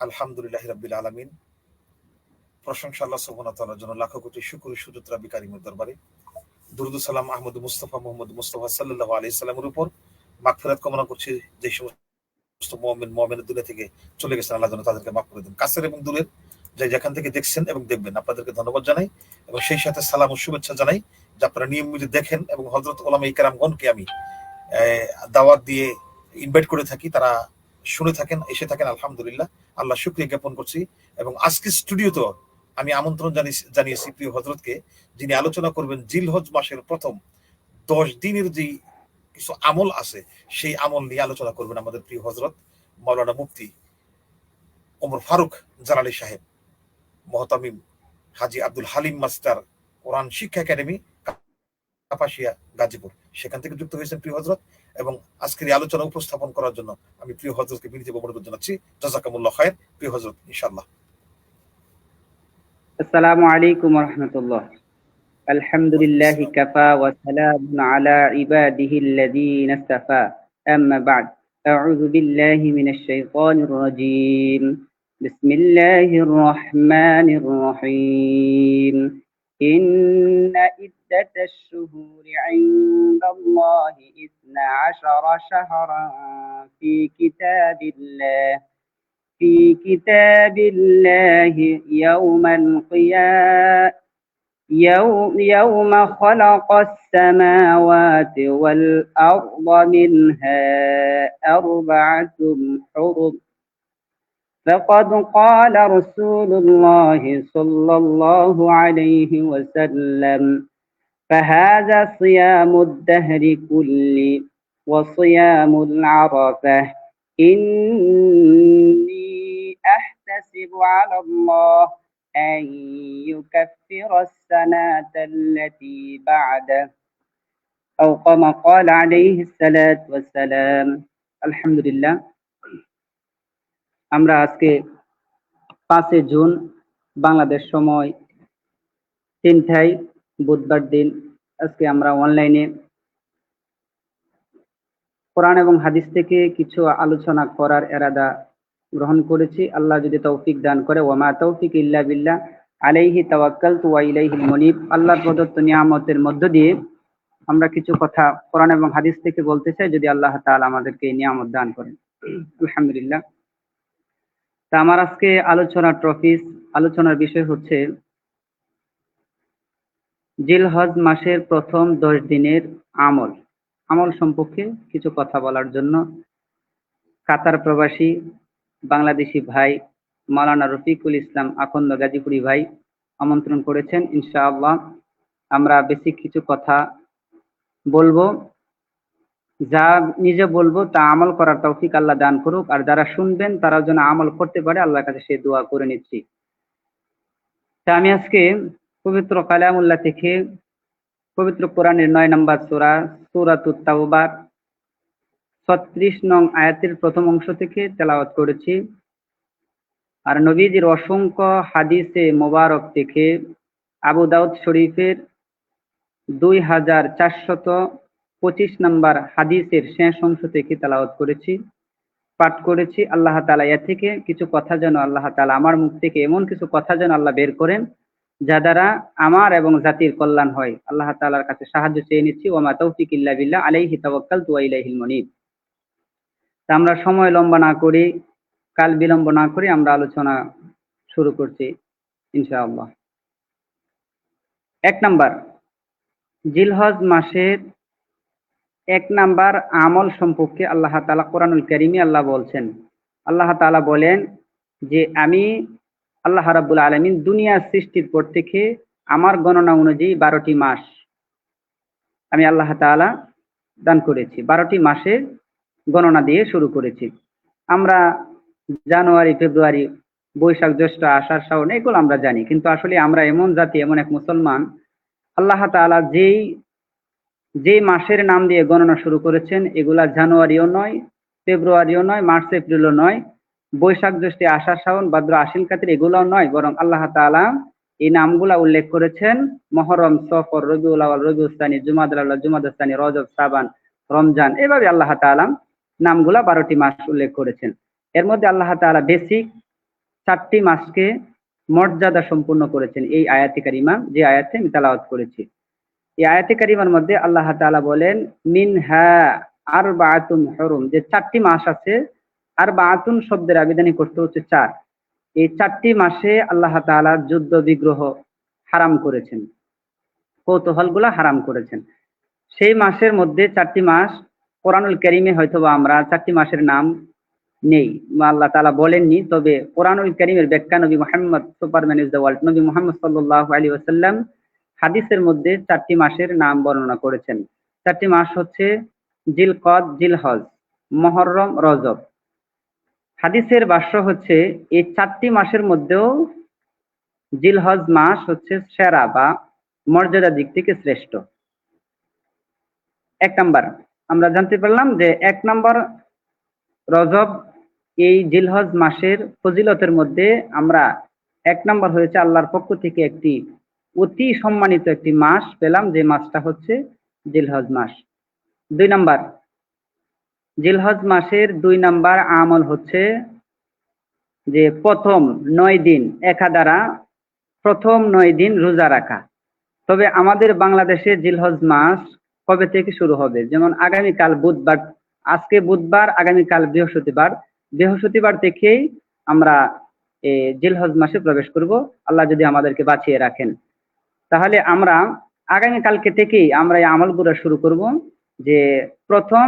আলহামদুলিল্লাহি রাব্বিল আলামিন। প্রশংসা আল্লাহ সুবহানাহু ওয়া তাআলার জন্য, লাখো কোটি শুকর সুজুদ রাব্বি কারীমের দরবারে। দুরূদ ও সালাম আহমদ মুস্তাফা মুহাম্মদ মুস্তাফা সাল্লাল্লাহু আলাইহি সাল্লামের উপর মাগফিরাত কামনা করছি। যে সমস্ত মুমিন দুনিয়া থেকে চলে গেছেন, আল্লাহ যেন তাদেরকে মাফ করে দেন। কাছের এবং দূরের যেখান থেকে দেখছেন এবং দেখবেন, আপনাদেরকে ধন্যবাদ জানাই এবং সেই সাথে সালাম ও শুভেচ্ছা জানাই যে আপনারা নিয়মিত দেখেন এবং হযরত উলামায়ে কেরামগণকে আমি দাওয়াত দিয়ে ইনভাইট করে থাকি, তারা শুনে থাকেন, এসে থাকেন। আলহামদুলিল্লাহ, আল্লাহ শুকরিয়া জ্ঞাপন করছি। এবং আজকে স্টুডিওতে আমি আমন্ত্রণ জানিয়েছি প্রিয় হযরতকে, যিনি আলোচনা করবেন জিলহজ মাসের প্রথম 10 দিনের যে কিছু আমল আছে সেই আমল নিয়ে আলোচনা করবেন আমাদের প্রিয় হযরত মাওলানা মুফতি ওমর ফারুক জালালী সাহেব, মুহতামিম হাজী আব্দুল হালিম মাস্টার কোরআন শিক্ষা একাডেমি, কাপাসিয়া, গাজীপুর, সেখান থেকে যুক্ত হয়েছেন প্রিয় হযরত। এবং আজকের এই আলোচনা উপস্থাপন করার জন্য আমি প্রিয় হযরতকে বিনীত অনুরোধ জানাচ্ছি। জাযাকামুল্লাহ খায়ের। প্রিয় হযরত, ইনশাআল্লাহ। আসসালামু আলাইকুম ওয়া রাহমাতুল্লাহ। আলহামদুলিল্লাহি কাফা ওয়া সালামুন আলা ইবাদিহিল্লাযীনা ইসতাফা। আম্মা বা'দ। আউযু বিল্লাহি মিনাশ শাইতানির রাজীম। বিসমিল্লাহির রাহমানির রহিম। ইন্না ইদ্দাতাশ শুহুরি 'ইনদাল্লাহি 12 শাহরান ফি কিতাবিল্লাহ في كتاب الله يوم خلق السماوات والأرض منها 4 حرم. فقد قال رسول الله صلى الله عليه وسلم: فهذا صيام الدهر كله وصيام العرفة. إني أحتسب على الله أن يكفر السنة التي بعده أو كما قال عليه الصلاة والسلام. الحمد لله. আমরা আজকে 5 জুন বাংলাদেশ সময় 3টায় বুধবার দিন আজকে আমরা অনলাইনে কোরআন এবং হাদিস থেকে কিছু আলোচনা করার ইরাদা গ্রহণ করেছি। আল্লাহ যদি তৌফিক দান করে, ওয়া মা তৌফিক ইল্লা বিল্লাহ, আলাইহি তাওয়াক্কালতু ওয়া ইলাইহিল মুনীব। আল্লাহর প্রদত্ত নিয়ামতের মধ্য দিয়ে আমরা কিছু কথা কোরআন এবং হাদিস থেকে বলতে চাই, যদি আল্লাহ তাআলা আমাদেরকে এই নিয়ামত দান করেন। আলহামদুলিল্লাহ। তা আমার আজকে আলোচনার বিষয় হচ্ছে জিলহজ মাসের প্রথম 10 দিনের আমল সম্পর্কে কিছু কথা বলার জন্য কাতার প্রবাসী বাংলাদেশি ভাই মাওলানা রফিকুল ইসলাম আখন্দ গাজীপুরি ভাই আমন্ত্রণ করেছেন। ইনশাআল্লাহ আমরা বেসিক কিছু কথা বলবো, যা নিজে বলবো তা আমল করার তৌফিক আল্লাহ দান করুক, আর যারা শুনবেন তারা যেন আমল করতে পারে, আল্লাহর কাছে সে দোয়া করে নিচ্ছি। তা আমি আজকে পবিত্র কালামুল্লাহ থেকে পবিত্র কোরআনের 9 নম্বর সূরা সূরাতুত তাওবার 36 নং আয়াতের প্রথম অংশ থেকে তেলাওয়াত করেছি। আর নবীজির অসংখ্য হাদিসে মোবারক থেকে আবু দাউদ শরীফের 2425 নম্বর হাদিসের শেষ অংশ থেকে তেলাওয়াত করেছি, পাঠ করেছি। আল্লাহ তাআলা এ থেকে কিছু কথা যেন আল্লাহ তাআলা আমার মুখ থেকে এমন কিছু কথা যেন আল্লাহ বের করেন যা দ্বারা আমার এবং জাতির কল্যাণ হয়। আল্লাহ তাআলার কাছে সাহায্য চেয়ে নিচ্ছি। ওয়া মা তৌফিক ইল্লা বিল্লাহ, আলাইহি তাওয়াক্কালতু ওয়া ইলাইহিল মুনীব। তা আমরা সময় লম্বা না করি, কাল বিলম্ব না করে আমরা আলোচনা শুরু করছি ইনশাআল্লাহ। 1 নাম্বার, জিলহজ মাসের 1 নাম্বার আমল সম্পর্কে আল্লাহ তাআলা কোরআনুল কারীমে আল্লাহ বলছেন। আল্লাহ তাআলা বলেন যে আমি আল্লাহ রাব্বুল আলামিন দুনিয়া সৃষ্টির পর থেকে আমার গণনা অনুযায়ী 12টি মাস আমি আল্লাহ তাআলা দান করেছি। 12টি মাসের গণনা দিয়ে শুরু করেছি। আমরা জানুয়ারি, ফেব্রুয়ারি, বৈশাখ, জ্যৈষ্ঠ, আষাঢ়, শ্রাবণ এগুলো আমরা জানি, কিন্তু আসলে আমরা এমন জাতি, এমন এক মুসলমান, আল্লাহ তাআলা যে মাসের নাম দিয়ে গণনা শুরু করেছেন এগুলা জানুয়ারিও নয়, ফেব্রুয়ারিও নয়, মার্চ এপ্রিলও নয়, বৈশাখ, জ্যৈষ্ঠ, আষাঢ়, শ্রাবণ, ভাদ্র, আশ্বিন, কার্তিক এগুলোও নয়, বরং আল্লাহ তাআলা এই নামগুলা উল্লেখ করেছেন মুহররম, সফর, রবিউল আউয়াল, রবিউল সানি, জুমাদুল আউয়াল, জুমাদুল সানি, রজব, শাবান, রমজান, এভাবে আল্লাহ তাআলা নামগুলা 12টি মাস উল্লেখ করেছেন। এর মধ্যে আল্লাহ তাআলা বেসিক 4টি মাসকে মর্যাদা সম্পূর্ণ করেছেন এই আয়াতে কারিমা, যে আয়াতে আমি তেলাওয়াত করেছি। এই আয়াতে কারিমার মধ্যে আল্লাহ তাআলা বলেন মিনহা আরবাআতুন হুরুম, যে 4টি মাস আছে। আরবাআতুন শব্দের আবেদনী করতে হচ্ছে 4। এই 4টি মাসে আল্লাহ তাআলা যুদ্ধ বিগ্রহ হারাম করেছেন, কৌতূহলগুলা হারাম করেছেন। সেই মাসের মধ্যে 4টি মাস, কোরআনুল কারীমে হয়তোবা আমরা 4টি মাসের নাম নেই বা আল্লাহ তাআলা বলেননি, তবে কোরআনুল কারীমের ব্যাখ্যা নবী Muhammad Superman is the world, নবী মুহাম্মদ সাল্লাল্লাহু আলাইহি ওয়াসাল্লাম হাদিসের মধ্যে 4টি মাসের নাম বর্ণনা করেছেন। 4টি মাস হচ্ছে জিলকদ, জিলহজ, মুহররম, রজব। হাদিসের ভাষ্য হচ্ছে এই 4টি মাসের মধ্যেও জিলহজ মাস হচ্ছে সেরা বা মর্যাদার দিক থেকে শ্রেষ্ঠ। 1 নাম্বার আমরা জানতে পারলাম যে 1 নাম্বার রজব, এই জিলহজ মাসের ফজিলতের মধ্যে আমরা 1 নাম্বার হয়েছে আল্লাহর পক্ষ থেকে একটি অতি সম্মানিত একটি মাস পেলাম, যে মাসটা হচ্ছে জিলহজ মাস। 2 নাম্বার, জিলহজ মাসের 2 নাম্বার আমল হচ্ছে যে প্রথম 9 দিন একাধারা প্রথম 9 দিন রোজা রাখা। তবে আমাদের বাংলাদেশে জিলহজ মাস কবে থেকে শুরু হবে? যেমন আগামীকাল বুধবার, আজকে বুধবার, আগামীকাল বৃহস্পতিবার, বৃহস্পতিবার থেকেই আমরা জিলহজ মাসে প্রবেশ করব, আল্লাহ যদি আমাদেরকে বাঁচিয়ে রাখেন। তাহলে আমরা আগামীকালকে থেকেই আমরা এই আমলগুলো শুরু করব। যে প্রথম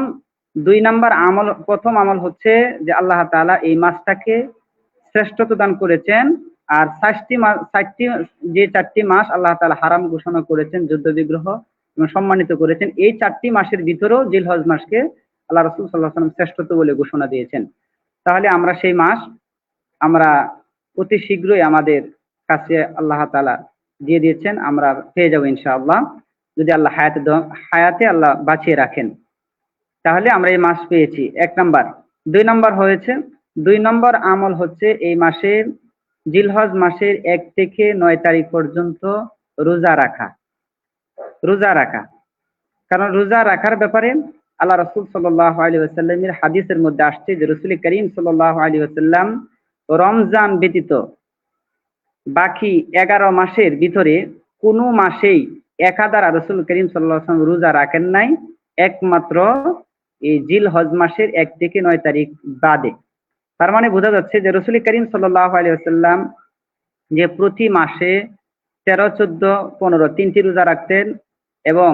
2 নাম্বার আমল, প্রথম আমল হচ্ছে যে আল্লাহ তাআলা এই মাসটাকে শ্রেষ্ঠত্ব দান করেছেন। আর 4টি যে 4টি মাস আল্লাহ তাআলা হারাম ঘোষণা করেছেন, যুদ্ধ বিগ্রহ এবং সম্মানিত করেছেন, এই 4টি মাসের ভিতরেও জিলহজ মাসকে আল্লাহ রাসূল সাল্লাল্লাহু আলাইহি ওয়াসাল্লাম শ্রেষ্ঠত্ব বলে ঘোষণা দিয়েছেন। তাহলে আমরা সেই মাস আমরা অতি শীঘ্রই আমাদের কাছে আল্লাহ তাআলা দিয়ে দিয়েছেন, আমরা পেয়ে যাব ইনশাআল্লাহ, যদি আল্লাহ হায়াতে আল্লাহ বাঁচিয়ে রাখেন। তাহলে আমরা এই মাস পেয়েছি 1 নাম্বার। 2 নাম্বার হয়েছে, 2 নম্বর আমল হচ্ছে এই মাসের জিলহজ মাসের 1 থেকে 9 তারিখ পর্যন্ত রোজা রাখা। রোজা রাখা, কারণ রোজা রাখার ব্যাপারে আল্লাহ রাসূল সাল্লাল্লাহু আলাইহি ওয়াসাল্লামের হাদিসের মধ্যে আসছে যে রাসূল করিম সাল্লাল্লাহু আলাইহি ওয়াসাল্লাম রমজান ব্যতীত বাকি 11 মাসের ভিতরে কোনো মাসেই একাধারে রাসূল করিম সাল্লাল্লাহু আলাইহি ওয়াসাল্লাম রোজা রাখেন নাই, একমাত্র এই জিলহজ মাসের 1 থেকে 9 তারিখ বাদে। তার মানে বোঝা যাচ্ছে যে রাসূল করিম সাল্লাল্লাহু আলাইহি ওয়াসাল্লাম যে প্রতি মাসে 13, 14, 15 3টি রোজা রাখতেন এবং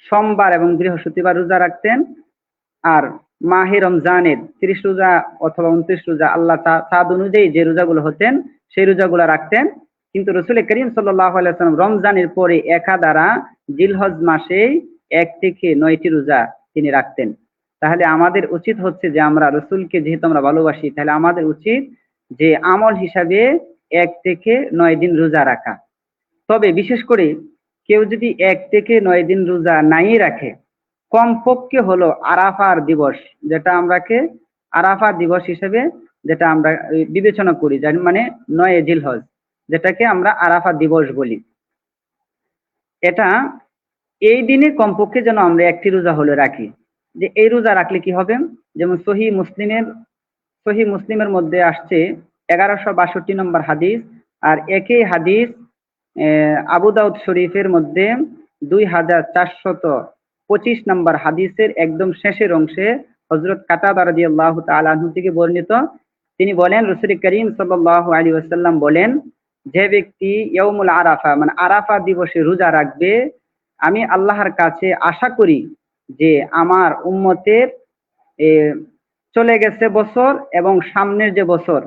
সোমবার এবং বৃহস্পতিবার রোজা রাখতেন। আর মাহে রমজানের 30 রোজা অথবা 29 রোজা আল্লাহ চাঁদ অনুযায়ী যে রোজাগুলো হতেন সেই রোজাগুলো রাখতেন। কিন্তু রাসূল করিম সাল্লাল্লাহু আলাইহি ওয়াসাল্লাম রমজানের পরে একাধারা জিলহজ মাসে 1 থেকে 9টি রোজা তিনি রাখতেন। তাহলে আমাদের উচিত হচ্ছে যে আমরা রাসূলকে যেহেতু আমরা ভালোবাসি, তাহলে আমাদের উচিত যে আমল হিসাবে 1 থেকে 9 দিন রোজা রাখা। তবে বিশেষ করে কেউ যদি 1 থেকে 9 দিন রোজা নাই রাখে, কমপক্ষে হলো আরাফার দিবস, যেটা আমরাকে আরাফা দিবস হিসেবে যেটা আমরা বিবেচনা করি, যার মানে 9 জিলহজ, যেটাকে আমরা আরাফা দিবস বলি, এটা এই দিনে কমপক্ষে যেন আমরা 1টি রোজা হলে রাখি। যে এই রোজা রাখলে কি হবে, যেমন সহিহ মুসলিমের মধ্যে আসছে 1162 নম্বর হাদিস, আর একই হাদিস আবু দাউদ শরীফের মধ্যে 2425 নম্বর হাদিসের একদম শেষের অংশে হযরত কাতাদা রাদিয়াল্লাহু তাআলা আনহু থেকে বর্ণিত। তিনি বলেন, রাসূল করিম সাল্লাল্লাহু আলাইহি ওয়াসাল্লাম বলেন, যে ব্যক্তি ইয়াউমুল আরাফা মানে আরাফা দিবসে রোজা রাখবে, আমি আল্লাহর কাছে আশা করি যে আমার উম্মতের চলে গেছে বছর এবং সামনের যে বছর,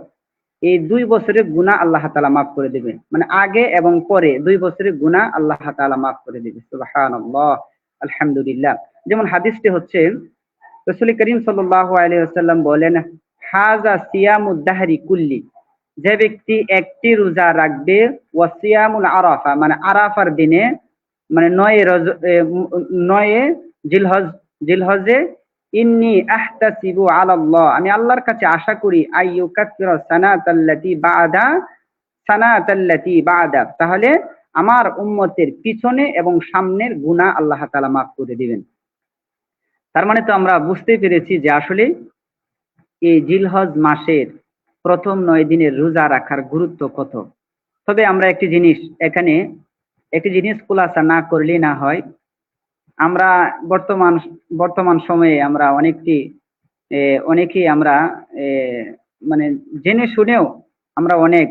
এই 2 বছরের গুনাহ আল্লাহ তাআলা মাফ করে দিবে। মানে আগে এবং পরে 2 বছরের গুনাহ আল্লাহ তাআলা মাফ করে দিবে। সুবহানাল্লাহ, আলহামদুলিল্লাহ। যেমন হাদিসটি হচ্ছে রাসূল করিম সাল্লাল্লাহু আলাইহি ওয়াসাল্লাম বলেন, হাযা সিয়ামুদ দাহরি কুল্লি, যে ব্যক্তি 1টি রোজা রাখবে, ওয়া সিয়ামুল আরাফা মানে আরাফার দিনে মানে 9 জিলহজে, ইন্নী আহতাসিবু আলাল্লাহ, আমি আল্লাহর কাছে আশা করি, আইয়ুকাফিরা সানাতাল্লাতি বাদা, তাহলে আমার উম্মতের পিছনে এবং সামনের গুনাহ আল্লাহ তাআলা মাফ করে দিবেন। তার মানে তো আমরা বুঝতেই পেরেছি যে আসলে এই জিলহজ মাসের প্রথম 9 দিনের রোজা রাখার গুরুত্ব কত। তবে আমরা একটি জিনিস খুলাসা না করলেই না হয়। আমরা বর্তমান সময়ে আমরা অনেকেই আমরা মানে জেনে শুনেও আমরা অনেক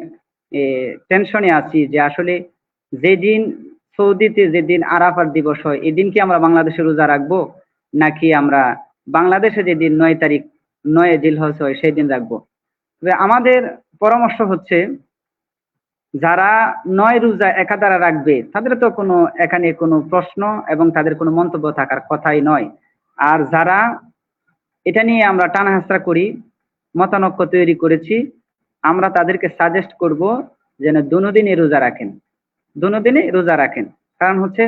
টেনশনে আছি যে আসলে যেদিন সৌদিতে যেদিন আরাফাত দিবস হয় এদিন কি আমরা বাংলাদেশে রোজা রাখবো, নাকি আমরা বাংলাদেশে যেদিন 9 জিলহজ হয় সেই দিন রাখবো। তবে আমাদের পরামর্শ হচ্ছে, যারা 9 রোজা একাধারে রাখবে তাদের তো এখানে কোনো প্রশ্ন এবং তাদের কোনো মন্তব্য থাকার কথাই নয়। আর যারা এটা নিয়ে আমরা টানাহেঁচড়া করি, মতানৈক্য তৈরি করেছি, আমরা তাদেরকে সাজেস্ট করব যেন দুদিনই রোজা রাখেন। কারণ হচ্ছে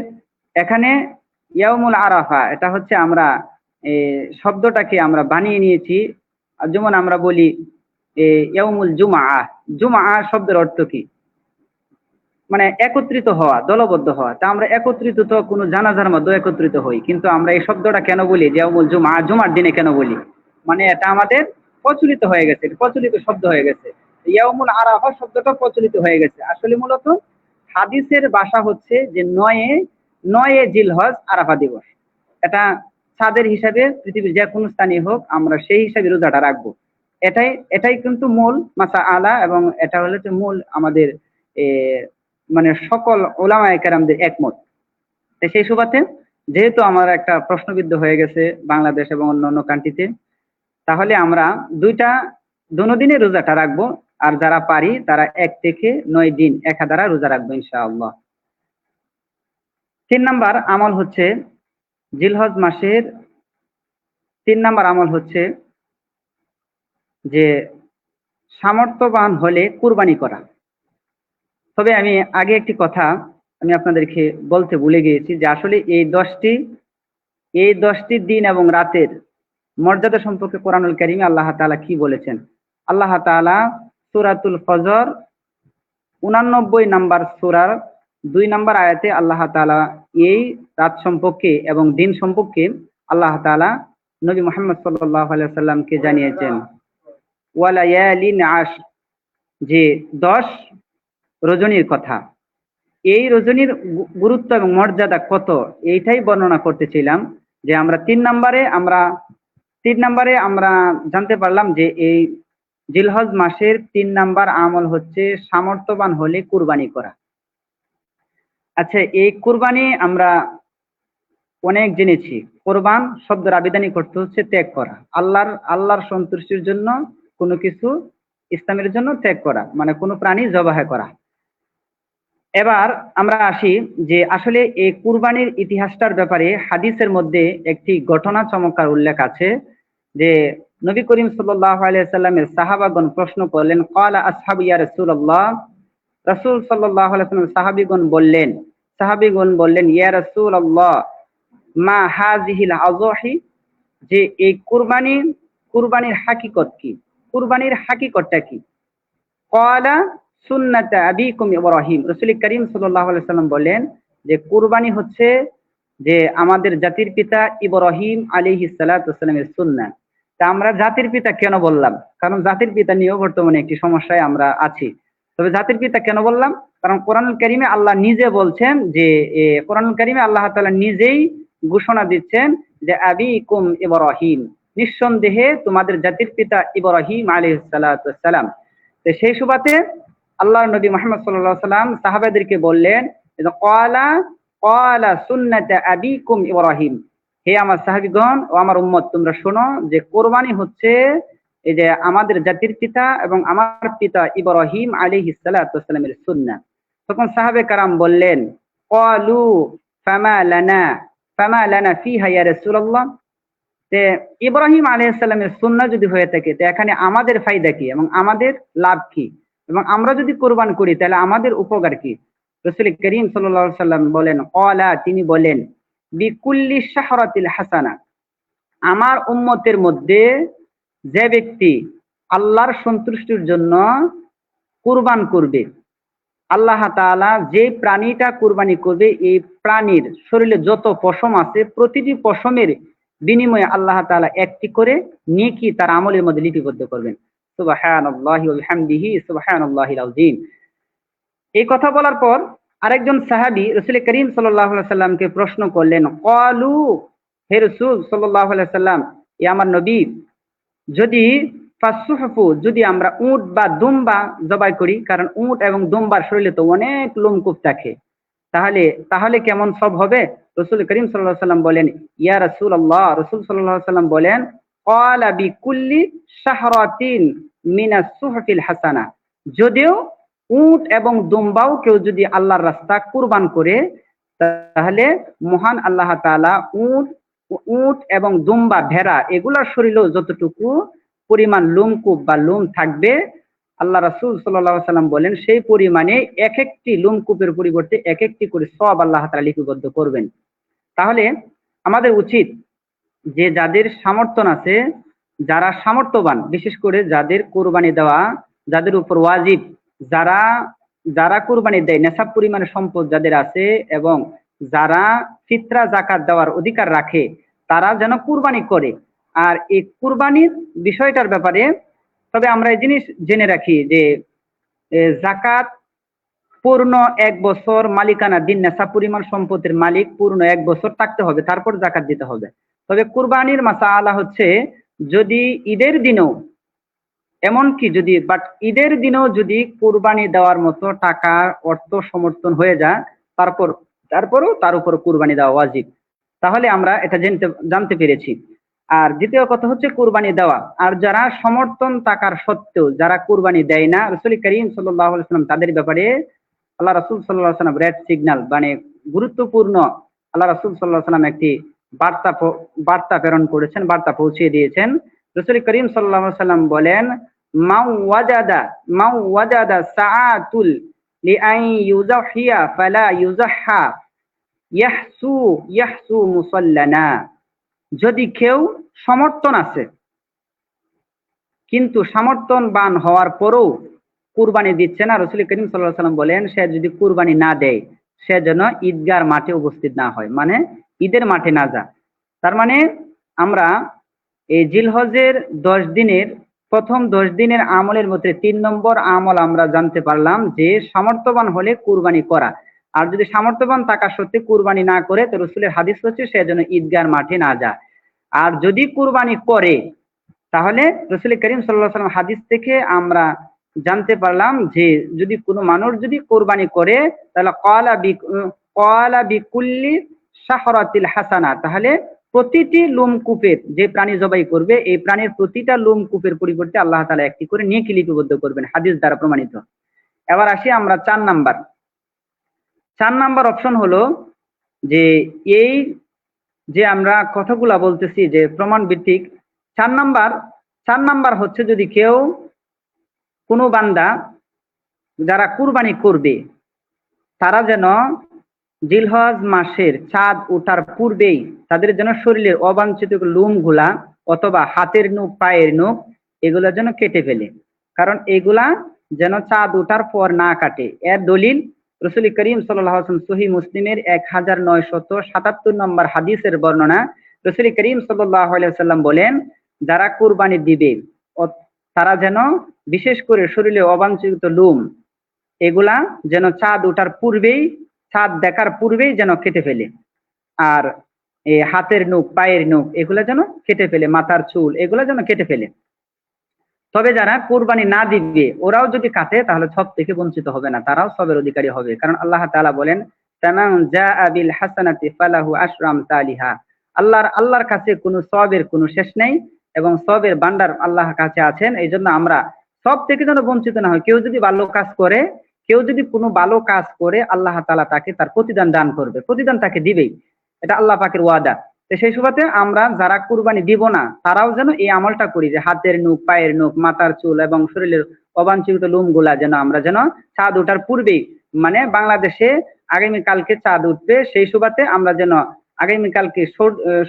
এখানে ইয়াউমুল আরাফা, এটা হচ্ছে আমরা শব্দটাকে আমরা বানিয়ে নিয়েছি। যেমন আমরা বলি ইয়াউমুল জুমআ শব্দের অর্থ কি? মানে একত্রিত হওয়া, দলবদ্ধ হওয়া। তা আমরা একত্রিত তো কোনো জানাজার মধ্যে একত্রিত হই, কিন্তু আমরা এই শব্দটা কেন বলি ইয়াউমুল জুমার দিনে কেন বলি? মানে এটা আমাদের প্রচলিত হয়ে গেছে, প্রচলিত শব্দ হয়ে গেছে। ইয়াউমুল আরাফা শব্দটা প্রচলিত হয়ে গেছে। আসলে মূলত হাদিসের ভাষা হচ্ছে যে 9 জিলহজ আরাফা দিবস। এটা চাঁদের হিসাবে পৃথিবীর যে কোনো স্থানে হোক আমরা সেই হিসাবে রোজাটা রাখবো। এটাই কিন্তু মূল মাসআলা, এবং এটা হলো যে মূল আমাদের মানে সকল উলামায়ে কেরামদের একমত। সেই সুবাদে যেহেতু আমার একটা প্রশ্নবিদ্ধ হয়ে গেছে বাংলাদেশ এবং অন্যান্য কান্ট্রিতে, তাহলে আমরা দুদিনে রোজাটা রাখবো। আর যারা পারি তারা 1 থেকে 9 দিন একাধারে রোজা রাখবো ইনশাআল্লাহ। 3 নাম্বার আমল হচ্ছে জিলহজ মাসের 3 নাম্বার আমল হচ্ছে যে সামর্থ্যবান হলে কুরবানি করা। তবে আমি আগে একটি কথা আমি আপনাদেরকে বলতে ভুলে গিয়েছি যে আসলে এই 10টি দিন এবং রাতের মর্যাদা সম্পর্কে কোরআনুল কারীমে আল্লাহ তাআলা কি বলেছেন। আল্লাহ তাআলা সূরাতুল ফজর 89 নাম্বার সূরার 2 নাম্বার আয়াতে আল্লাহ তাআলা এই রাত সম্পর্কে এবং দিন সম্পর্কে আল্লাহ তাআলা নবী মুহাম্মদ সাল্লাল্লাহু আলাইহি ওয়াসাল্লামকে জানিয়েছেন ওয়ালায়ালিন আশর, যে 10 রজনীর কথা। এই রজনীর গুরুত্ব এবং মর্যাদা কত এইটাই বর্ণনা করতেছিলাম। যে আমরা 3 নাম্বারে আমরা জানতে পারলাম যে এই জিলহজ মাসের 3 নাম্বার আমল হচ্ছে সামর্থ্যবান হলে কুরবানি করা। আচ্ছা, এই কুরবানি আমরা অনেক জেনেছি। কোরবান শব্দের আবিধানিক অর্থ হচ্ছে ত্যাগ করা, আল্লাহর সন্তুষ্টির জন্য কোনো কিছু ইসলামের জন্য ত্যাগ করা, মানে কোনো প্রাণী জবাহ করা। এবার আমরা আসি যে আসলে এই কুরবানির ইতিহাসটার ব্যাপারে হাদিসের মধ্যে একটি ঘটনা চমৎকার উল্লেখ আছে। যে নবী করিম সাল্লাল্লাহু আলাইহি সাল্লামের সাহাবাগণ প্রশ্ন করলেন, ক্বালা আসহাবু ইয়া রাসূলুল্লাহ, রাসূল সাল্লাল্লাহু আলাইহি সাল্লাম সাহাবীগণ বললেন ইয়া রাসূলুল্লাহ মা হাযিহিল আযহি, যে এই কুরবানির হাকিকত কি, কুরবানির হাকিকতটা কি? ক্বালা সুন্নাতে আবিকুম ইব্রাহিম, রাসূল করিম সাল্লাল্লাহু আলাইহি সাল্লাম বলেন যে কুরবানি হচ্ছে যে আমাদের জাতির পিতা ইব্রাহিম আলাইহিস সালাতু ওয়াস সালামের সুন্নাহ। তা আমরা জাতির পিতা কেন বললাম? কারণ জাতির পিতা নিয়েও বর্তমানে একটি সমস্যায় আমরা আছি। তবে জাতির পিতা কেন বললাম? কারণ কোরআনুল কারীমে আল্লাহ নিজে বলছেন যে কোরআনুল কারীমে আল্লাহ তাআলা নিজেই ঘোষণা দিচ্ছেন যে আবিকুম ইব্রাহিম, নিঃসন্দেহে তোমাদের জাতির পিতা ইব্রাহিম আলাইহিস সালাতু ওয়াস সালাম। তো সেই সুবাদে আল্লাহর নবী মুহাম্মদ সাল্লাল্লাহু আলাইহি সাল্লাম সাহাবাদেরকে বললেন ক্বালা সুন্নাতে আবিকুম ইব্রাহিম, হে আমার সাহাবীগণ ও আমার উম্মত, তোমরা শোনো যে কুরবানি হচ্ছে এই যে আমাদের জাতির পিতা এবং আমার পিতা ইব্রাহিম আলাইহিস সালাতু ওয়াস সালামের সুন্নাহ। তখন সাহাবে কারাম বললেন ক্বালু ফামা লানা ফিহা ইয়া রাসূলুল্লাহ, যে ইব্রাহিম আলাইহিস সালামের সুন্নাহ যদি হয়ে থাকে তো এখানে আমাদের ফায়দা কি এবং আমাদের লাভ কি, এবং আমরা যদি কুরবান করি তাহলে আমাদের উপকার কি? রাসূল করিম সাল্লাল্লাহু আলাইহি সাল্লাম বলেন ক্বালা, তিনি বলেন বিকুল্লি শাহরাতিল হাসানা, আমার উম্মতের মধ্যে যে ব্যক্তি আল্লাহর সন্তুষ্টির জন্য কুরবান করবে, আল্লাহ তাআলা যে প্রাণীটা কুরবানি করবে এই প্রাণীর শরীরে যত পশম আছে প্রতিটি পশমের বিনিময়ে আল্লাহ তাআলা একটি করে নেকি তার আমলের মধ্যে লিপিবদ্ধ করবেন। সুবহানাল্লাহি ওয়া বিহামদিহি সুবহানাল্লাহিল আযীম। এই কথা বলার পর আরেকজন সাহাবী রাসূল করিম সাল্লাল্লাহু আলাইহি সাল্লামকে প্রশ্ন করলেন, ক্বালু, হে রাসূল সাল্লাল্লাহু আলাইহি সাল্লাম, এ আমার নবী, যদি ফাসসুহফু, যদি আমরা উট বা দুম্বা জবাই করি, কারণ উট এবং দুম্বার শরীরে তো অনেক লোমকূপ থাকে, তাহলে তাহলে কেমন সব হবে? রাসূল করিম সাল্লাল্লাহু আলাইহি সাল্লাম বলেন, ইয়া রাসূলুল্লাহ, রাসূল সাল্লাল্লাহু আলাইহি সাল্লাম বলেন, ক্বালা বিকুল্লি শাহরাতিন মিনাস সুহফিল হাসানা, যদিও উট এবং দুম্বাও কেউ যদি আল্লাহর রাস্তা কুরবান করে, তাহলে মহান আল্লাহ তাআলা উট উট এবং দুম্বা, ভেড়া, এগুলোর শরীরেও যতটুকু পরিমাণ লোমকূপ বা লোম থাকবে, আল্লাহ রাসূল সাল্লাল্লাহু আলাইহি সাল্লাম বলেন সেই পরিমাণে এক একটি লোমকূপের পরিবর্তে এক একটি করে সওয়াব আল্লাহ তাআলা লিপিবদ্ধ করবেন। তাহলে আমাদের উচিত যে যাদের সামর্থ্য আছে, যারা সামর্থ্যবান, বিশেষ করে যাদের কুরবানি দেওয়া, যাদের উপর ওয়াজিব, যারা যারা কুরবানি দেয়, নেশাব পরিমাণে সম্পদ যাদের আছে এবং যারা ফিতরা যাকাত দেওয়ার অধিকার রাখে, তারা যেন কুরবানি করে। আর এই কুরবানির বিষয়টার ব্যাপারে তবে আমরা এই জিনিস জেনে রাখি যে যাকাত পূর্ণ 1 বছর মালিকানা দিন, নেশাব পরিমাণ সম্পত্তির মালিক পূর্ণ 1 বছর থাকতে হবে, তারপর যাকাত দিতে হবে। তবে কুরবানির মাসাআলা হচ্ছে, যদি ঈদের দিনেও, এমনকি যদি ঈদের দিনেও যদি কুরবানি দেওয়ার মতো টাকা অর্থ সমর্থন হয়ে যায়, তারপরও তার উপর কুরবানি দেওয়া ওয়াজিব। তাহলে আমরা এটা জানতে পেরেছি। আর দ্বিতীয় কথা হচ্ছে কুরবানি দেওয়া। আর যারা সমর্থন থাকার সত্ত্বেও যারা কুরবানি দেয় না, রাসূল করিম সাল্লাল্লাহু আলাইহি ওয়াসাল্লাম তাদের ব্যাপারে আল্লাহ রাসূল সাল্লাল্লাহু আলাইহি ওয়াসাল্লাম রেড সিগন্যাল, মানে গুরুত্বপূর্ণ, আল্লাহ রাসূল সাল্লাল্লাহু আলাইহি ওয়াসাল্লাম একটি বার্তা প্রেরণ করেছেন, বার্তা পৌঁছে দিয়েছেন। রাসূল করিম সাল্লাল্লাহু আলাইহি ওয়াসাল্লাম বলেন, মাউ ওয়াজাদা সাআতুল লিআন ইউযাহিয়া ফালা ইউযাহা ইয়াহসু মুসাল্লানা, যদি কেউ সমর্থন আছে কিন্তু সমর্থনবান হওয়ার পরও কুরবানি দিচ্ছে না, রাসূল করিম সাল্লাল্লাহু আলাইহি ওয়াসাল্লাম বলেন সে যদি কুরবানি না দেয়, সে যেন ঈদগার মাঠে উপস্থিত না হয়, মানে ঈদের মাঠে না যায়। তার মানে আমরা এই জিলহজের 10 দিনের প্রথম 10 দিনের আমলের মধ্যে 3 নম্বর আমল আমরা জানতে পারলাম যে সামর্থ্যবান হলে কুরবানি করা। আর যদি সামর্থ্যবান থাকা সত্ত্বে কুরবানি না করে, তো রাসূলের হাদিস হচ্ছে সে যেন ঈদগার মাঠে না যায়। আর যদি কুরবানি করে, তাহলে রাসূল করিম সাল্লাল্লাহু আলাইহি ওয়াসাল্লাম হাদিস থেকে আমরা জানতে পারলাম যে যদি কোনো মানুষ যদি কুরবানি করে, তাহলে ক্বালা বিকুল্লি শাহরাতিল হাসানা, তাহলে প্রতিটি লোমকূপের, যে প্রাণী জবাই করবে এই প্রাণীর প্রতিটা লোমকূপের পরিবর্তে আল্লাহ তাআলা একটি করে নেকি লিপিবদ্ধ করবেন, হাদিস দ্বারা প্রমাণিত। এবার আসি আমরা 4 নাম্বার অপশন হলো যে এই যে আমরা কথাগুলা বলতেছি যে প্রমাণ ভিত্তিক, 4 নাম্বার হচ্ছে যদি কেউ, কোনো বান্দা যারা কুরবানি করবে, তারা যেন জিলহজ মাসের চাঁদ ওঠার পূর্বেই তাদের যেন শরীরের অবাঞ্ছিত লোমগুলা অথবা হাতের নখ, পায়ের নখ, এগুলা যেন কেটে ফেলে। কারণ এগুলা যেন চাঁদ ওঠার পর না কাটে। এর দলিল রাসূল করিম সাল্লাল্লাহু আলাইহি ওয়াসাল্লাম সহিহ মুসলিমের 1977 নম্বর হাদিসের বর্ণনা। রাসূল করিম সাল্লাল্লাহু আলাইহি ওয়াসাল্লাম বলেন, যারা কুরবানি দিবে তারা যেন বিশেষ করে শরীরে অবাঞ্ছিত লোম এগুলা যেন চাঁদ ওঠার পূর্বেই, চাঁদ দেখার পূর্বেই যেন কেটে ফেলে। আর হাতের নখ, পায়ের নখ এগুলা যেন কেটে ফেলে, মাথার চুল এগুলা যেন কেটে ফেলে। তবে যারা কুরবানি না দিবে ওরাও যদি কাটে, তাহলে সব থেকে বঞ্চিত হবে না, তারাও সবের অধিকারী হবে। কারণ আল্লাহ তাআলা বলেন, তামান জাআ বিল হাসানাতি ফালাহু আশরু আমসালিহা, আল্লাহর কাছে কোনো সওয়াবের কোনো শেষ নেই এবং সওয়াবের ভান্ডার আল্লাহর কাছে আছেন। এই জন্য আমরা সব থেকে যেন বঞ্চিত না হয়। কেউ যদি ভালো কাজ করে, কেউ যদি কোনো ভালো কাজ করে, আল্লাহ তাআলা তাকে তার প্রতিদান দান করবে, প্রতিদান তাকে দিবেই, এটা আল্লাহ পাকের ওয়াদা। তো সেই সুবাদে আমরা যারা কুরবানি দিব না, তারাও যেন এই আমলটা করি যে হাতের নখ, পায়ের নখ, মাথার চুল এবং শরীরের অবাঞ্ছিত লোমগুলা যেন আমরা যেন চাঁদ ওঠার পূর্বেই, মানে বাংলাদেশে আগামীকালকে চাঁদ উঠবে, সেই সুবাদে আমরা যেন আগামীকালকে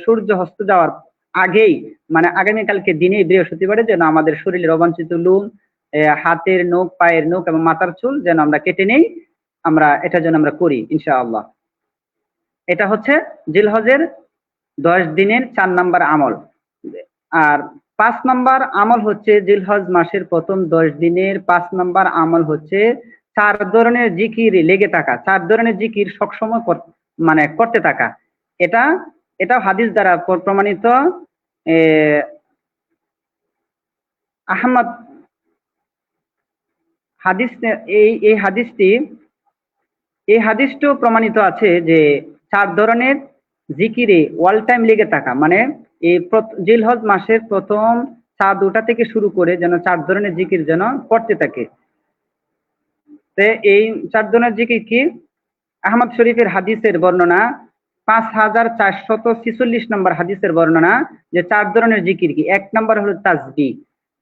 সূর্য হস্ত যাওয়ার আগেই, মানে আগামীকালকে দিনে বৃহস্পতিবারে যেন আমাদের শরীরের অবাঞ্ছিত লোম, হাতের নখ, পায়ের নখ এবং মাথার চুল যেন আমরা কেটে নেই, আমরা এটা যেন আমরা করি ইনশাআল্লাহ। এটা হচ্ছে জিলহজের 10 দিনের 4 নাম্বার আমল। আর 5 নম্বর আমল হচ্ছে জিলহজ মাসের প্রথম 10 দিনের 5 নম্বর আমল হচ্ছে 4 ধরনের জিকির লেগে থাকা, 4 ধরনের জিকির সবসময় মানে করতে থাকা। এটা এটা হাদিস দ্বারা প্রমাণিত। আহমদ হাদিস, এই হাদিসটিও প্রমাণিত আছে যে 4 ধরনের জিকিরে ওয়াল টাইম লেগে থাকা, মানে এই জিলহজ মাসের প্রথম চাঁদ ওঠা থেকে শুরু করে যেন 4 ধরনের জিকির যেন করতে থাকে। এই 4 ধরনের জিকির কি? আহমদ শরীফের হাদিসের বর্ণনা 5446 নম্বর হাদিসের বর্ণনা যে 4 ধরনের জিকির কি। 1 নম্বর হলো তাসবিহ।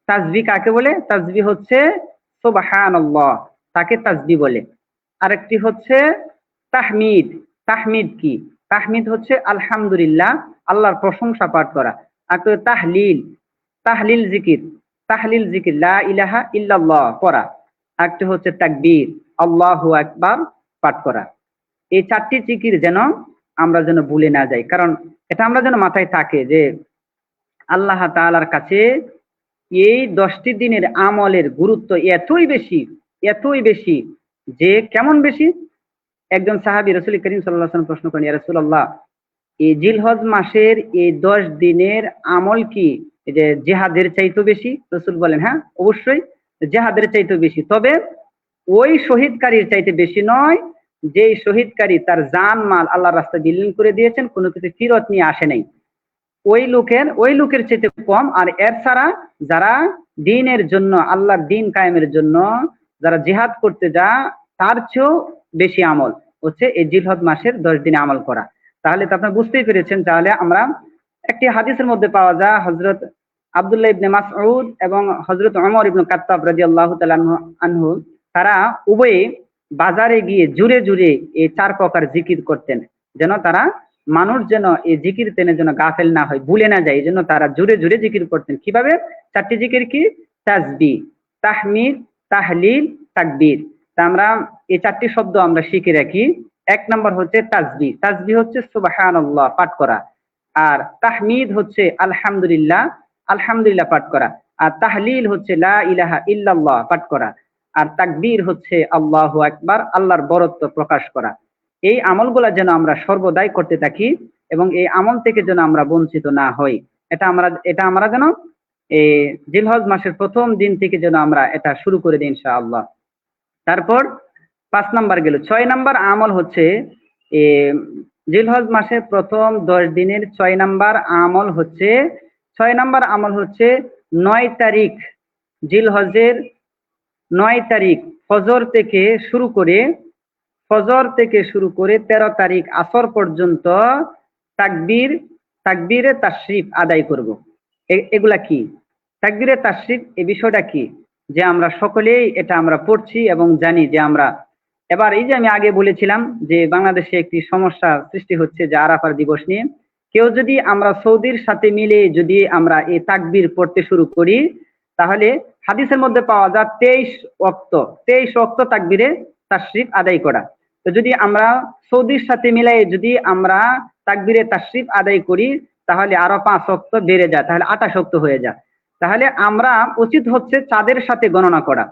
তাসবিহ কাকে বলে? তাসবিহ হচ্ছে সুবহানাল্লাহ, তাকে তাসবিহ বলে। আরেকটি হচ্ছে তাহমিদ। তাহমিদ কি? তাহমিদ হচ্ছে আলহামদুলিল্লাহ, আল্লাহর প্রশংসা পাঠ করা। আর তাহলিল, তাহলিল জিকির, তাহলিল জিকির লা ইলাহা ইল্লাল্লাহ পড়া। আরেকটি হচ্ছে তাকবীর, আল্লাহু আকবার পাঠ করা। এই 4টি জিকির যেন আমরা যেন ভুলে না যাই, কারণ এটা আমরা যেন মাথায় থাকে যে আল্লাহ তাআলার কাছে এই 10টি দিনের আমলের গুরুত্ব এতই বেশি যে কেমন বেশি। একজন সাহাবী রাসূল করিম সাল্লাল্লাহু আলাইহি ওয়াসাল্লাম প্রশ্ন করেন, ইয়া রাসূলুল্লাহ, এই জিলহজ মাসের এই 10 দিনের আমল কি এই যে জিহাদের চাইতে বেশি? রাসূল বলেন, হ্যাঁ অবশ্যই জিহাদের চাইতে বেশি, তবে ওই শহীদকারীর চাইতে বেশি নয় যে শহীদকারী তার জান মাল আল্লাহর রাস্তায় বিলীন করে দিয়েছেন, কোনো কিছু ফিরত নিয়ে আসে নাই, ওই লোকের চাইতে কম। আর এর ছাড়া যারা দ্বীনের জন্য, আল্লাহর দ্বীন কায়েমের জন্য যারা জিহাদ করতে যায় তার চেয়েও বেশি আমল হচ্ছে এই জিলহজ মাসের 10 দিনে আমল করা। তাহলে তো আপনারা বুঝতেই পেরেছেন। তাহলে আমরা একটি হাদিসের মধ্যে পাওয়া যায় হযরত আব্দুল্লাহ ইবনে মাসউদ এবং হযরত ওমর ইবনে খাত্তাব রাদিয়াল্লাহু তাআলা আনহু, তারা উভয়ে বাজারে গিয়ে জুড়ে জুড়ে এই 4 প্রকার জিকির করতেন, যেন তারা মানুষ যেন এই জিকির তেনে যেন গাফেল না হয়, ভুলে না যায়, এই জন্য তারা জুড়ে জুড়ে জিকির করতেন। কিভাবে? 4টি জিকির কি? তাসবিহ, তাহমিদ, তাহলিল, তাকবীর। তা আমরা এই 4টি শব্দ আমরা শিখে রাখি। 1 নম্বর হচ্ছে তাসবিহ। তাসবিহ হচ্ছে সুবহানাল্লাহ পাঠ করা, আর তাহমিদ হচ্ছে আলহামদুলিল্লাহ, আলহামদুলিল্লাহ পাঠ করা, আর তাহলিল হচ্ছে লা ইলাহা ইল্লাল্লাহ পাঠ করা, আর তাকবীর হচ্ছে আল্লাহু আকবার, আল্লাহর বরত্ব প্রকাশ করা। এই আমলগুলা যেন আমরা সর্বদাই করতে থাকি এবং এই আমল থেকে যেন আমরা বঞ্চিত না হই। এটা আমরা যেন এই জিলহজ মাসের প্রথম দিন থেকে যেন আমরা এটা শুরু করে দিই ইনশাআল্লাহ। তারপর 5 নাম্বার গেল। 6 নাম্বার আমল হচ্ছে জিলহজ মাসের প্রথম 10 দিনের 6 নাম্বার আমল হচ্ছে 9 তারিখ, জিলহজের 9 তারিখ ফজর থেকে শুরু করে 13 তারিখ আসর পর্যন্ত তাকবীরে তাশরিফ আদায় করব। এগুলা কি? তাকবীরে তাশরিফ এই বিষয়টা কি? যে আমরা সকলেই এটা আমরা পড়ছি এবং জানি যে আমরা এবার এই যে আমি আগে বলেছিলাম যে বাংলাদেশে একটি সমস্যা সৃষ্টি হচ্ছে যে আরাফার দিবস নিয়ে। কেউ যদি আমরা সৌদির সাথে মিলে যদি আমরা এই তাকবীর পড়তে শুরু করি, তাহলে হাদিসের মধ্যে পাওয়া যায় 23 ওয়াক্ত তাকবীরে তাশরিফ আদায় করা। তো যদি আমরা সৌদির সাথে মিলাই যদি আমরা তাকবীরে তাশরিফ আদায় করি, তাহলে আরো 5 ওয়াক্ত বেড়ে যায়, তাহলে 28 ওয়াক্ত হয়ে যায়। তাহলে আমরা উচিত হচ্ছে চাঁদের সাথে গণনা করা।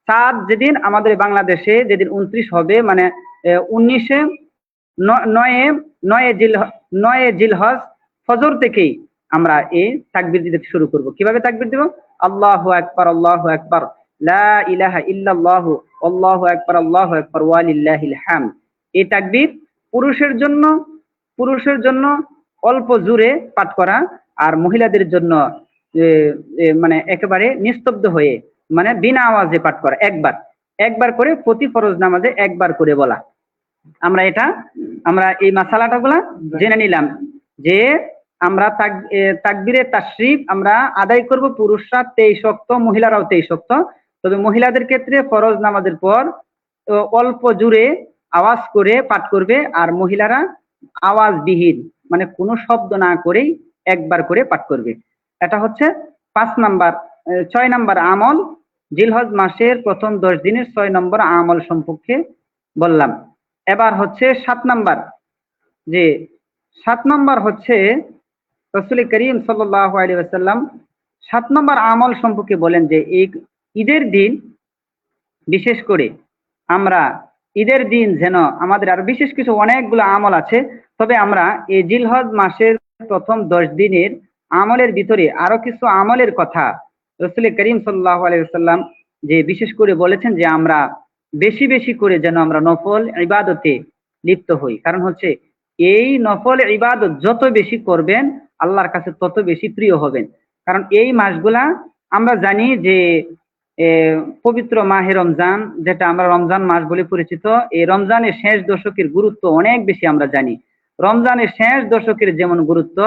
চাঁদ যেদিন আমাদের বাংলাদেশে যেদিন 29 হবে, মানে 9 জিলহজ ফজর থেকেই আমরা এই তাকবীর দিতে শুরু করব। কিভাবে তাকবীর দিব? আল্লাহু আকবার, আল্লাহু আকবার, লা ইলাহা ইল্লাল্লাহু, আল্লাহু আকবার, আল্লাহু আকবার, ওয়ালিল্লাহিল হামদ। এই তাকবীর পুরুষের জন্য অল্প জোরে পাঠ করা, আর মহিলাদের জন্য মানে একেবারে নিস্তব্ধ হয়ে, মানে বিনা আওয়াজে পাঠ করা। একবার করে প্রতি ফরজ নামাজে একবার করে বলা। আমরা এই মাসালাটা গুলা জেনে নিলাম যে আমরা তাকবীরে তাশরিফ আমরা আদায় করব পুরুষরা 23 ওয়াক্ত, মহিলারাও 23 ওয়াক্ত। তবে মহিলাদের ক্ষেত্রে ফরজ নামাজের পর অল্প জোরে আওয়াজ করে পাঠ করবে, আর মহিলারা আওয়াজবিহীন মানে কোনো শব্দ না করেই একবার করে পাঠ করবে। এটা হচ্ছে 6 নাম্বার আমল। জিলহজ মাসের প্রথম 10 দিনের 6 নম্বর আমল সম্পর্কে বললাম। এবার হচ্ছে 7 নাম্বার। যে 7 নাম্বার হচ্ছে রাসূল করিম সাল্লাল্লাহু আলাইহি ওয়াসাল্লাম 7 নম্বর আমল সম্পর্কে বলেন যে এই ঈদের দিন বিশেষ করে আমরা ঈদের দিন যেন আমাদের আর বিশেষ কিছু অনেকগুলো আমল আছে, তবে আমরা এই জিলহজ মাসের প্রথম 10 দিনের আমলের ভিতরে আরো কিছু আমলের কথা রাসূল করিম সাল্লাল্লাহু আলাইহি ওয়াসাল্লাম যে বিশেষ করে বলেছেন যে আমরা বেশি বেশি করে যেন আমরা নফল ইবাদতে লিপ্ত হই। কারণ হচ্ছে এই নফল ইবাদত যত বেশি করবেন আল্লাহর কাছে তত বেশি প্রিয় হবেন। কারণ এই মাসগুলা আমরা জানি যে পবিত্র মাহে রমজান, যেটা আমরা রমজান মাস বলে পরিচিত, এই রমজানের শেষ দশকের গুরুত্ব অনেক বেশি আমরা জানি। রমজানের শেষ দশকের যেমন গুরুত্ব,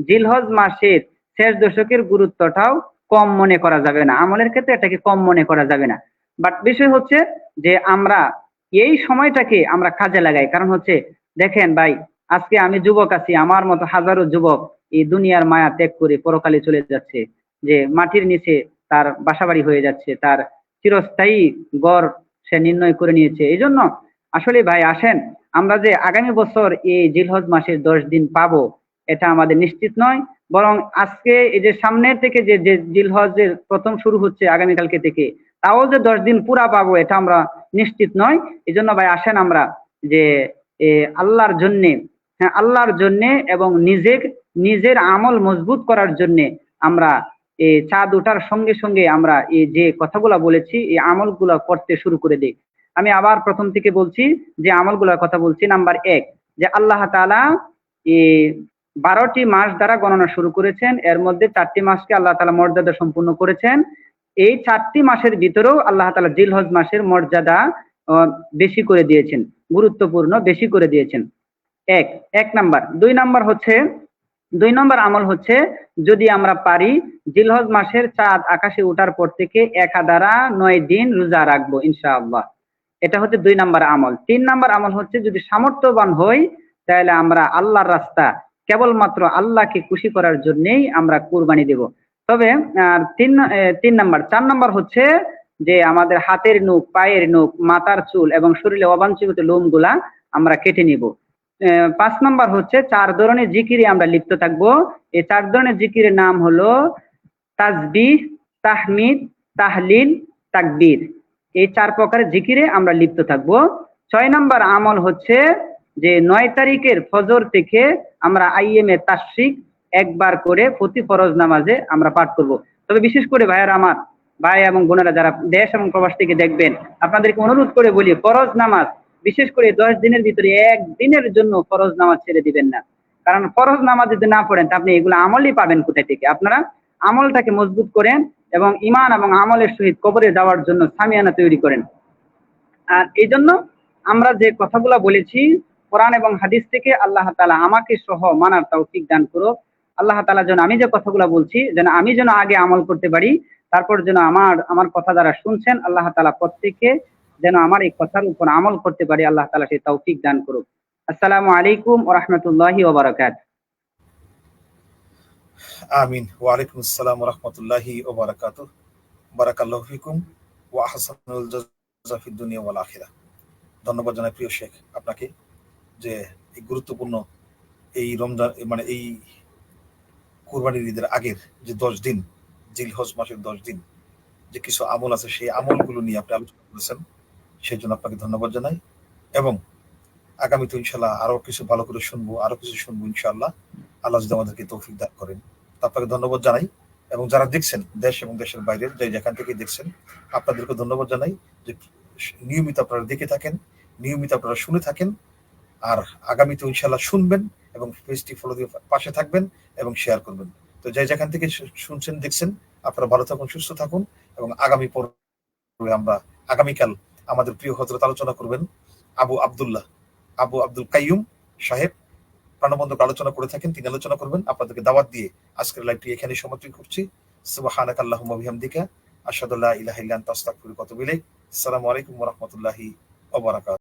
জিলহজ মাসের শেষ দশকের গুরুত্বটাও কম মনে করা যাবে না, আমলের ক্ষেত্রে এটাকে কম মনে করা যাবে না। বাট বিষয় হচ্ছে যে আমরা এই সময়টাকে আমরা কাজে লাগাই। কারণ হচ্ছে দেখেন ভাই, আজকে আমি যুবক আছি, আমার মতো হাজারো যুবক এই দুনিয়ার মায়া ত্যাগ করে পরকালে চলে যাচ্ছে, যে মাটির নিচে তার বাসাবাড়ি হয়ে যাচ্ছে, তার চিরস্থায়ী গড় সে নির্ণয় করে নিয়েছে। এই জন্য আসলে ভাই আসেন, আমরা যে আগামী বছর এই জিলহজ মাসের 10 দিন পাবো এটা আমাদের নিশ্চিত নয়, বরং আজকে এই যে সামনের থেকে যে যে জিলহজের প্রথম শুরু হচ্ছে আগামীকালকে থেকে, তাও যে 10 দিন পুরা পাবো এটা আমরা নিশ্চিত নয়। এই জন্য ভাই আসেন আমরা যে আল্লাহর জন্যে, হ্যাঁ আল্লাহর জন্যে এবং নিজের আমল মজবুত করার জন্যে আমরা এই চাঁদ ওঠার সঙ্গে সঙ্গে আমরা এই যে কথাগুলা বলেছি এই আমলগুলা করতে শুরু করে দিই। আমি আবার প্রথম থেকে বলছি যে আমলগুলোর কথা বলছি। নাম্বার 1, যে আল্লাহ তাআলা এই 12টি মাস দ্বারা গণনা শুরু করেছেন, এর মধ্যে 4টি মাসকে আল্লাহ তাআলা মর্যাদা সম্পূর্ণ করেছেন। এই 4টি মাসের ভিতরেও আল্লাহ তাআলা জিলহজ মাসের মর্যাদা বেশি করে দিয়েছেন, গুরুত্বপূর্ণ বেশি করে দিয়েছেন। এক নাম্বার। 2 নম্বর আমল হচ্ছে যদি আমরা পারি জিলহজ মাসের চাঁদ আকাশে ওঠার পর থেকে একাধারা 9 দিন রোজা রাখবো ইনশাআল্লাহ। এটা হচ্ছে 2 নম্বর আমল। 3 নম্বর আমল হচ্ছে যদি সামর্থ্যবান হই তাহলে আমরা আল্লাহর রাস্তা কেবলমাত্র আল্লাহকে খুশি করার জন্যই আমরা কুরবানি দেব। তবে 3 নম্বর। 4 নম্বর হচ্ছে যে আমাদের হাতের নখ, পায়ের নখ, মাথার চুল এবং শরীরে অবাঞ্ছিত লোমগুলা আমরা কেটে নিব। 5 নম্বর হচ্ছে 4 ধরনের জিকিরে আমরা লিপ্ত থাকবো। এই 4 ধরনের জিকিরের নাম হলো তাসবিহ, তাহমিদ, তাহলিল, তাকবীর। এই 4 প্রকারের জিকিরে আমরা লিপ্ত থাকবো। 6 নম্বর আমল হচ্ছে যে 9 তারিখের ফজর থেকে আমরা আইএমএ তাশরিক একবার করে প্রতি ফরজ নামাজে আমরা পাঠ করব। তবে বিশেষ করে ভাইয়ারা আমার, ভাই এবং বোনেরা যারা দেশ এবং প্রবাস থেকে দেখবেন, আপনাদেরকে অনুরোধ করে বলি ফরজ নামাজ বিশেষ করে 10 দিনের ভিতরে 1 দিনের জন্য ফরজ নামাজ ছেড়ে দিবেন না। কারণ ফরজ নামাজ যদি না পড়েন তা আপনি এগুলো আমলই পাবেন কোথায় থেকে? আপনারা আমলটাকে মজবুত করেন এবং ঈমান এবং আমলের সহিত কবরে যাওয়ার জন্য সামিয়ানা তৈরি করেন। আর এই জন্য আমরা যে কথাগুলো বলেছি কোরআন এবং হাদিস থেকে আল্লাহ তাআলা আমাকে সহ মানার তৌফিক দান করুক। আল্লাহ তাআলা যেন আমি যে কথাগুলো বলছি যেন আমি যেন আগে আমল করতে পারি, তারপর যেন আমার কথা যারা শুনছেন আল্লাহ তাআলা প্রত্যেককে যেন আমার এই কথার উপর আমল করতে পারি, আল্লাহ তাআলা সেই তৌফিক দান করুক। আসসালামু আলাইকুম ওয়া রাহমাতুল্লাহি ওয়া বারাকাতুহু। আমিন। ওয়া আলাইকুম আসসালাম ওয়া রাহমাতুল্লাহি ওয়া বারাকাতুহু। বারাকাল্লাহু ফিকুম ওয়া আহসানুল জাযা ফিদ দুনিয়া ওয়াল আখিরাহ। ধন্যবাদ জানাই প্রিয় শেখ আপনাকে যে এই গুরুত্বপূর্ণ এই রমজান মানে এই কুরবানির ঈদের আগের যে 10 দিন, জিলহজ মাসের 10 দিন যে কিছু আমল আছে সেই আমলগুলো নিয়ে আপনি আলোচনা করেছেন, সেই জন্য আপনাকে ধন্যবাদ জানাই। এবং আগামীতে ইনশাআল্লাহ আরো কিছু ভালো করে শুনবো, আরো কিছু শুনবো ইনশাআল্লাহ। আল্লাহ যদি আমাদেরকে তৌফিক দান করেন, তা আপনাকে ধন্যবাদ জানাই। এবং যারা দেখছেন দেশ এবং দেশের বাইরের যেখান থেকে দেখছেন আপনাদেরকে ধন্যবাদ জানাই যে নিয়মিত আপনারা দেখে থাকেন, নিয়মিত আপনারা শুনে থাকেন। আর আগামীতে ইনশাআল্লাহ শুনবেন এবং পেজটি ফলো দিয়ে পাশে থাকবেন এবং শেয়ার করবেন। তো যেখান থেকে শুনছেন দেখছেন আপনারা ভালো থাকুন, সুস্থ থাকুন। এবং আগামী পর্বে আমরা আগামীকাল আমাদের প্রিয় হযরত আলোচনা করবেন আবু আব্দুল কাইয়ুম সাহেব, প্রাণবন্ধক আলোচনা করে থাকেন, তিনি আলোচনা করবেন। আপনাদেরকে দাওয়াত দিয়ে আজকের লাইভটি এখানে সমাপ্তি করছি। সুবহানাকা আল্লাহুম্মা বিহামদিকা আশহাদু আল্লা ইলাহা ইল্লা আনতা আস্তাগফিরুকা ওয়া আতুবু ইলাইক। আসসালামু আলাইকুম ওয়া রাহমাতুল্লাহি ওয়া বারাকাতুহু।